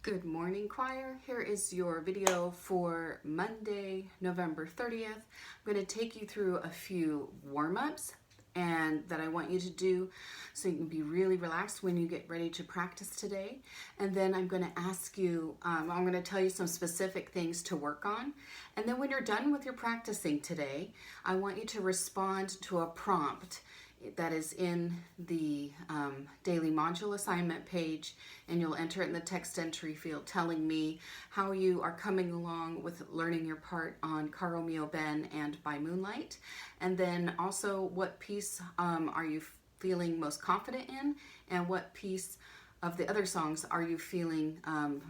Good morning, choir. Here is your video for Monday, November 30th. I'm going to take you through a few warm-ups and that I want you to do so you can be really relaxed when you get ready to practice today. And then I'm going to ask you, I'm going to tell you some specific things to work on. And then when you're done with your practicing today, I want you to respond to a prompt that is in the daily module assignment page, and you'll enter it in the text entry field telling me how you are coming along with learning your part on Caro Mio Ben and By Moonlight, and then also what piece are you feeling most confident in, and what piece of the other songs are you feeling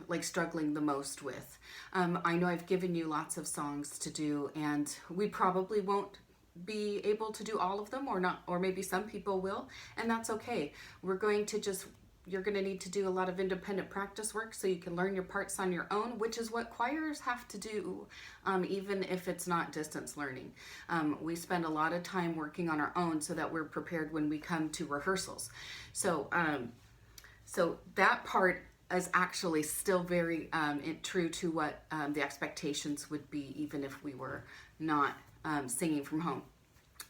like struggling the most with. I know I've given you lots of songs to do, and we probably won't be able to do all of them, or not, or maybe some people will, and that's okay. You're going to need to do a lot of independent practice work so you can learn your parts on your own, which is what choirs have to do, even if it's not distance learning. We spend a lot of time working on our own so that we're prepared when we come to rehearsals. So that part is actually still very true to what the expectations would be, even if we were not singing from home.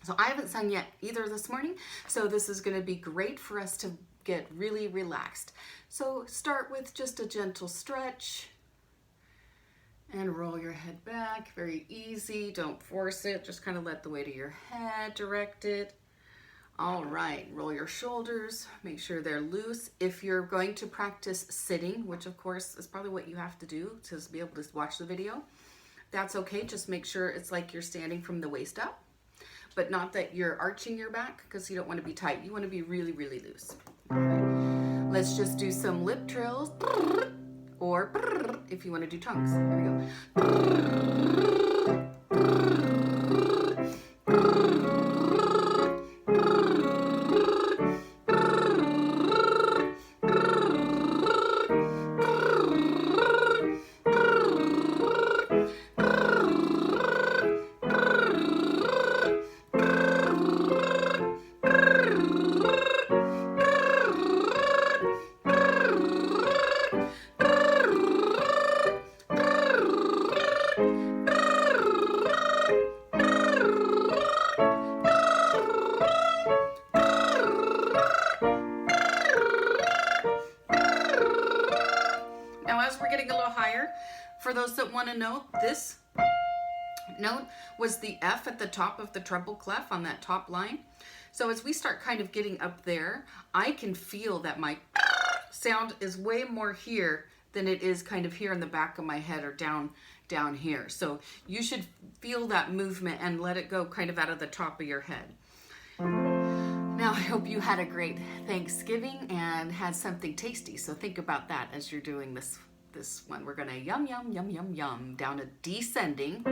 So I haven't sung yet either this morning, so this is going to be great for us to get really relaxed. So start with just a gentle stretch and roll your head back. Very easy, don't force it, just kind of let the weight of your head direct it. All right, roll your shoulders, make sure they're loose. If you're going to practice sitting, which of course is probably what you have to do to be able to watch the video, that's okay. Just make sure it's like you're standing from the waist up, but not that you're arching your back, because you don't want to be tight. You want to be really, really loose. All right. Let's just do some lip trills, or if you want to do tongues. Here we go. For those that want to know, this note was the F at the top of the treble clef on that top line. So as we start kind of getting up there, I can feel that my sound is way more here than it is kind of here in the back of my head or down here. So you should feel that movement and let it go kind of out of the top of your head. Now, I hope you had a great Thanksgiving and had something tasty. So think about that as you're doing this one. We're gonna yum, yum, yum, yum, yum, down a descending,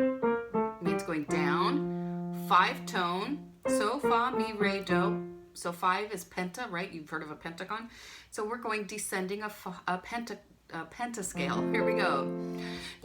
means going down, 5-tone, so, fa, mi, re, do. So 5 is penta, right? You've heard of a pentagon. So we're going descending a pentascale. Here we go.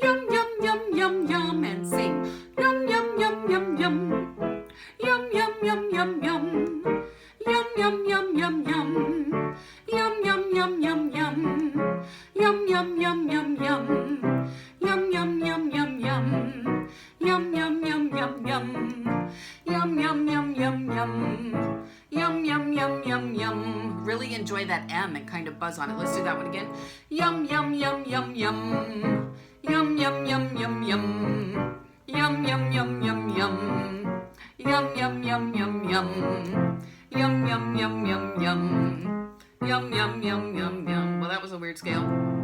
Yum, yum, yum, yum, yum, and sing. Yum, yum, yum, yum, yum. Yum, yum, yum, yum, yum. Yum, yum, yum, yum, yum. Yum, yum, yum, yum, yum. Yum, yum, yum, yum, yum. Yum, yum, yum, yum, yum. Yum, yum, yum, yum, yum. Yum, yum, yum, yum, yum. Yum, yum, yum, yum, yum. Really enjoy that M and kind of buzz on it. Let's do that one again. Yum, yum, yum, yum, yum. Yum, yum, yum, yum, yum. Yum, yum, yum, yum, yum. Yum, yum, yum, yum, yum. Yum, yum, yum, yum, yum. Yum, yum, yum, yum, yum. Well, that was a weird scale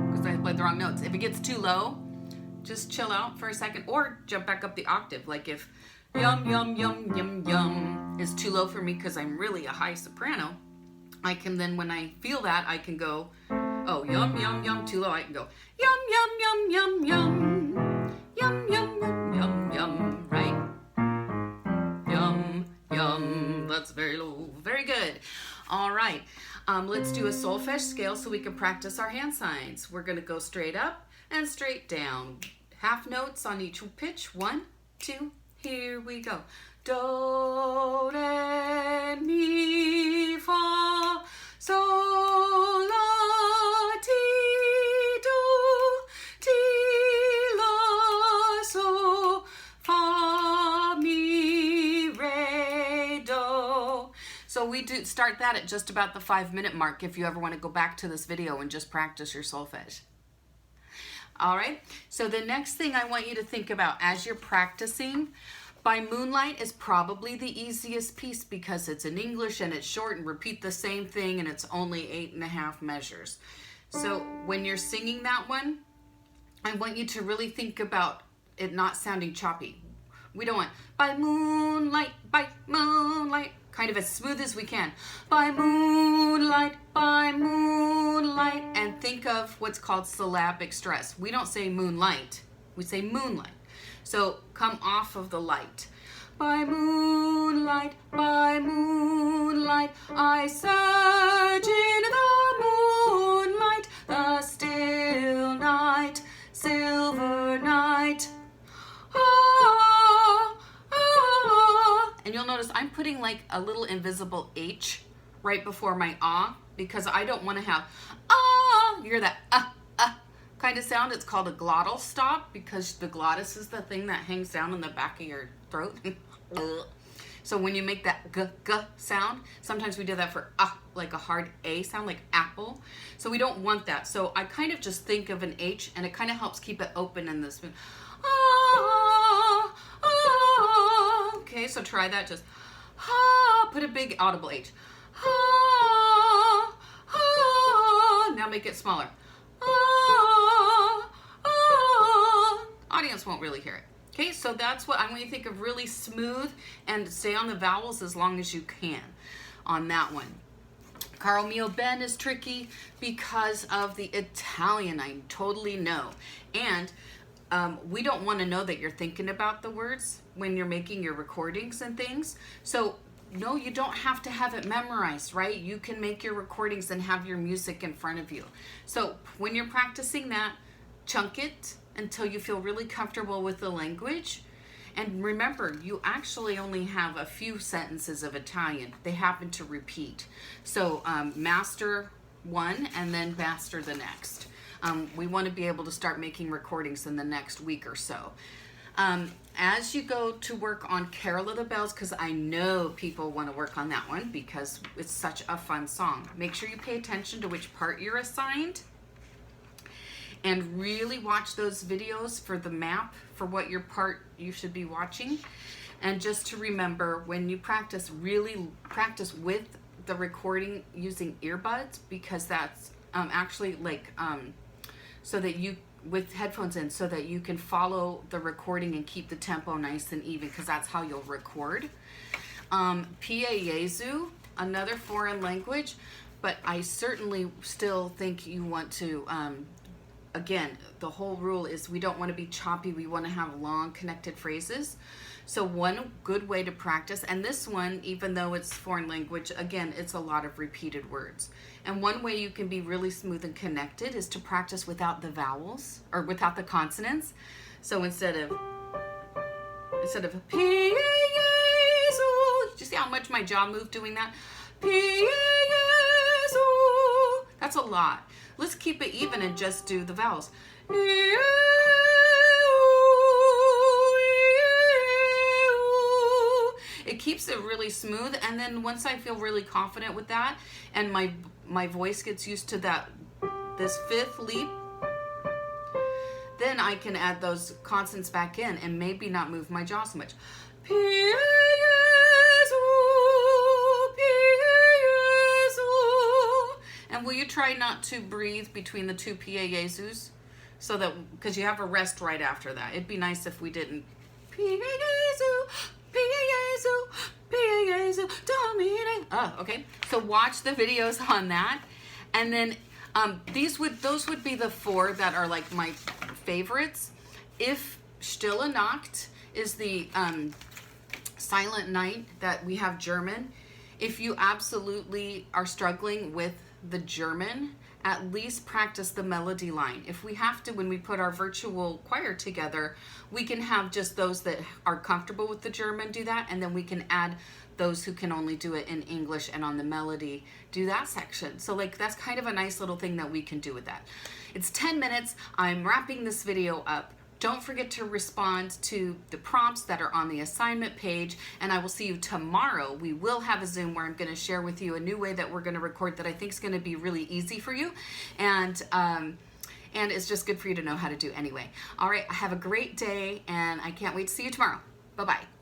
because I played the wrong notes. If it gets too low, just chill out for a second or jump back up the octave. Like if yum, yum, yum, yum, yum is too low for me because I'm really a high soprano, I can then, when I feel that, I can go, oh, yum, yum, yum, too low. I can go, yum, yum, yum, yum, yum. Yum, yum, yum, yum, yum, right? Yum, yum. That's very low. Very good. All right. Let's do a solfege scale so we can practice our hand signs. We're going to go straight up and straight down. Half notes on each pitch. 1, 2, here we go. Do, re, mi, fa, sol, la, ti, do. we start that at just about the 5-minute mark if you ever want to go back to this video and just practice your solfege. All right, so the next thing I want you to think about as you're practicing, By Moonlight is probably the easiest piece because it's in English and it's short and repeat the same thing and it's only 8.5 measures. So when you're singing that one, I want you to really think about it not sounding choppy. We don't want by moonlight, kind of as smooth as we can. By moonlight, and think of what's called syllabic stress. We don't say moonlight, we say moonlight. So come off of the light. By moonlight, I search in the moonlight, the still night, silver night. Ah, ah. And you'll notice I'm putting like a little invisible H right before my ah because I don't want to have ah. You hear that kind of sound? It's called a glottal stop because the glottis is the thing that hangs down in the back of your throat. So when you make that g sound, sometimes we do that for like a hard A sound, like apple. So we don't want that. So I kind of just think of an H and it kind of helps keep it open in this. Okay, so try that. Just put a big audible H. Now make it smaller. Audience won't really hear it. Okay, so that's what I want you to think of, really smooth, and stay on the vowels as long as you can on that one. Carl Mio Ben is tricky because of the Italian, I totally know. And we don't want to know that you're thinking about the words when you're making your recordings and things. So no, you don't have to have it memorized, right? You can make your recordings and have your music in front of you. So when you're practicing that, chunk it until you feel really comfortable with the language. And remember, you actually only have a few sentences of Italian. They happen to repeat. So master one and then master the next. We want to be able to start making recordings in the next week or so. As you go to work on Carol of the Bells, because I know people want to work on that one because it's such a fun song, make sure you pay attention to which part you're assigned and really watch those videos for the map for what your part you should be watching. And just to remember, when you practice, really practice with the recording using earbuds, because that's actually like so that you with headphones in, so that you can follow the recording and keep the tempo nice and even, because that's how you'll record. Pieyezu, another foreign language, but I certainly still think you want to again, the whole rule is we don't want to be choppy, we want to have long connected phrases. So one good way to practice, and this one, even though it's foreign language, again, it's a lot of repeated words. And one way you can be really smooth and connected is to practice without the vowels, or without the consonants. So instead of P-A-S-O, did you see how much my jaw moved doing that? P-A-S-O, that's a lot. Let's keep it even and just do the vowels. It keeps it really smooth, and then once I feel really confident with that and my voice gets used to this fifth leap, then I can add those consonants back in and maybe not move my jaw so much. And will you try not to breathe between the two Pieyezus? So that, because you have a rest right after that. It'd be nice if we didn't Pieyezu, Pieyezu, Pieyezu, Domine. Oh, okay. So watch the videos on that. And then those would be the four that are like my favorites. If Stille Nacht is the silent night that we have German, if you absolutely are struggling with the German, at least practice the melody line. If we have to, when we put our virtual choir together, we can have just those that are comfortable with the German do that, and then we can add those who can only do it in English and on the melody do that section. So like that's kind of a nice little thing that we can do with that. It's 10 minutes. I'm wrapping this video up. Don't forget to respond to the prompts that are on the assignment page, and I will see you tomorrow. We will have a Zoom where I'm going to share with you a new way that we're going to record that I think is going to be really easy for you, and it's just good for you to know how to do anyway. All right, have a great day, and I can't wait to see you tomorrow. Bye-bye.